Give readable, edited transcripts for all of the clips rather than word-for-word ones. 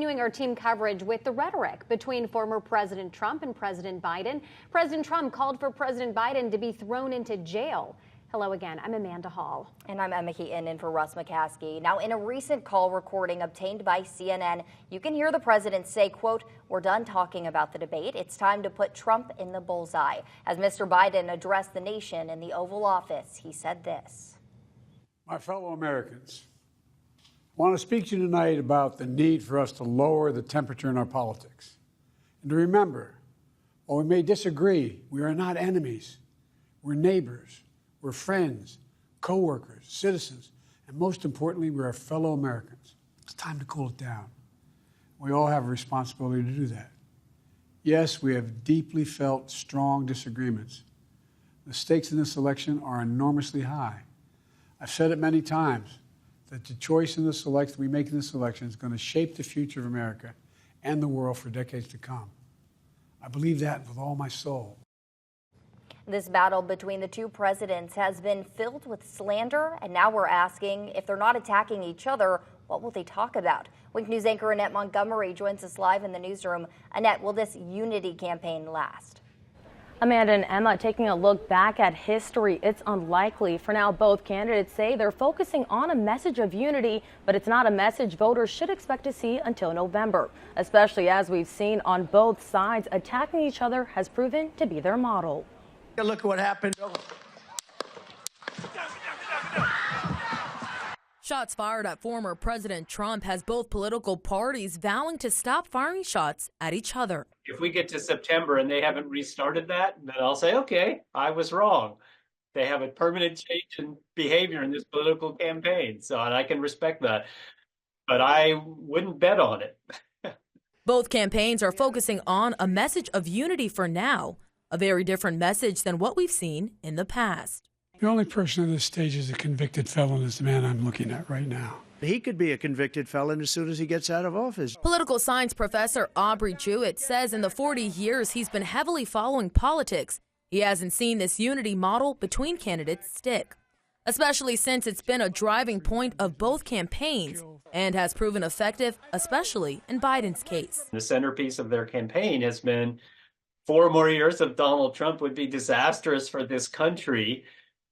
Continuing our team coverage with the rhetoric between former President Trump and President Biden. President Trump called for President Biden to be thrown into jail. Hello again, I'm Amanda Hall. And I'm Emma Heaton in for Russ McCaskey. Now, in a recent call recording obtained by CNN, you can hear the president say, quote, "We're done talking about the debate. It's time to put Trump in the bullseye." As Mr. Biden addressed the nation in the Oval Office, he said this. My fellow Americans, I want to speak to you tonight about the need for us to lower the temperature in our politics. And to remember, while we may disagree, we are not enemies. We're neighbors. We're friends, co-workers, citizens, and most importantly, we're our fellow Americans. It's time to cool it down. We all have a responsibility to do that. Yes, we have deeply felt strong disagreements. The stakes in this election are enormously high. I've said it many times that the choice in this election we make in this election is going to shape the future of America and the world for decades to come. I believe that with all my soul. This battle between the two presidents has been filled with slander, and now we're asking, if they're not attacking each other, what will they talk about? Wink News anchor Annette Montgomery joins us live in the newsroom. Annette, will this unity campaign last? Amanda and Emma, taking a look back at history, it's unlikely. For now, both candidates say they're focusing on a message of unity, but it's not a message voters should expect to see until November, especially as we've seen on both sides, attacking each other has proven to be their model. Look at what happened. Shots fired at former President Trump has both political parties vowing to stop firing shots at each other. If we get to September and they haven't restarted that, then I'll say, okay, I was wrong. They have a permanent change in behavior in this political campaign, so and I can respect that. But I wouldn't bet on it. Both campaigns are focusing on a message of unity for now, a very different message than what we've seen in the past. The only person on this stage is a convicted felon is the man I'm looking at right now. He could be a convicted felon as soon as he gets out of office. Political science professor Aubrey Jewett says in the 40 years he's been heavily following politics, he hasn't seen this unity model between candidates stick, especially since it's been a driving point of both campaigns and has proven effective, especially in Biden's case. The centerpiece of their campaign has been 4 more years of Donald Trump would be disastrous for this country,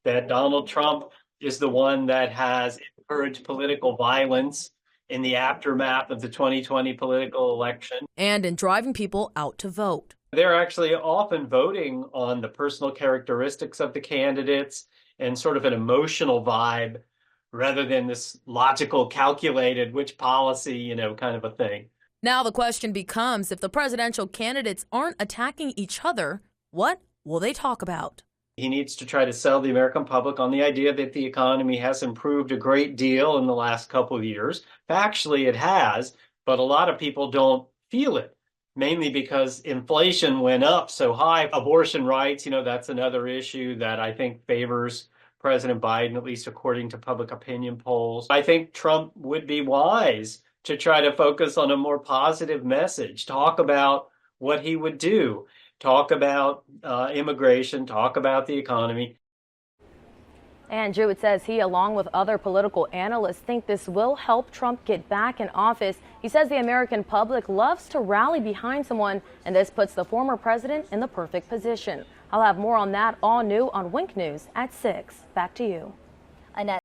that Donald Trump is the one that has encouraged political violence in the aftermath of the 2020 political election. And in driving people out to vote. They're actually often voting on the personal characteristics of the candidates and sort of an emotional vibe rather than this logical, calculated, which policy, kind of a thing. Now the question becomes, if the presidential candidates aren't attacking each other, what will they talk about? He needs to try to sell the American public on the idea that the economy has improved a great deal in the last couple of years. Factually, it has, but a lot of people don't feel it, mainly because inflation went up so high. Abortion rights, that's another issue that I think favors President Biden, at least according to public opinion polls. I think Trump would be wise to try to focus on a more positive message, talk about what he would do, talk about immigration, talk about the economy. And Jewett says he, along with other political analysts, think this will help Trump get back in office. He says the American public loves to rally behind someone, and this puts the former president in the perfect position. I'll have more on that all new on Wink News at 6. Back to you. Annette.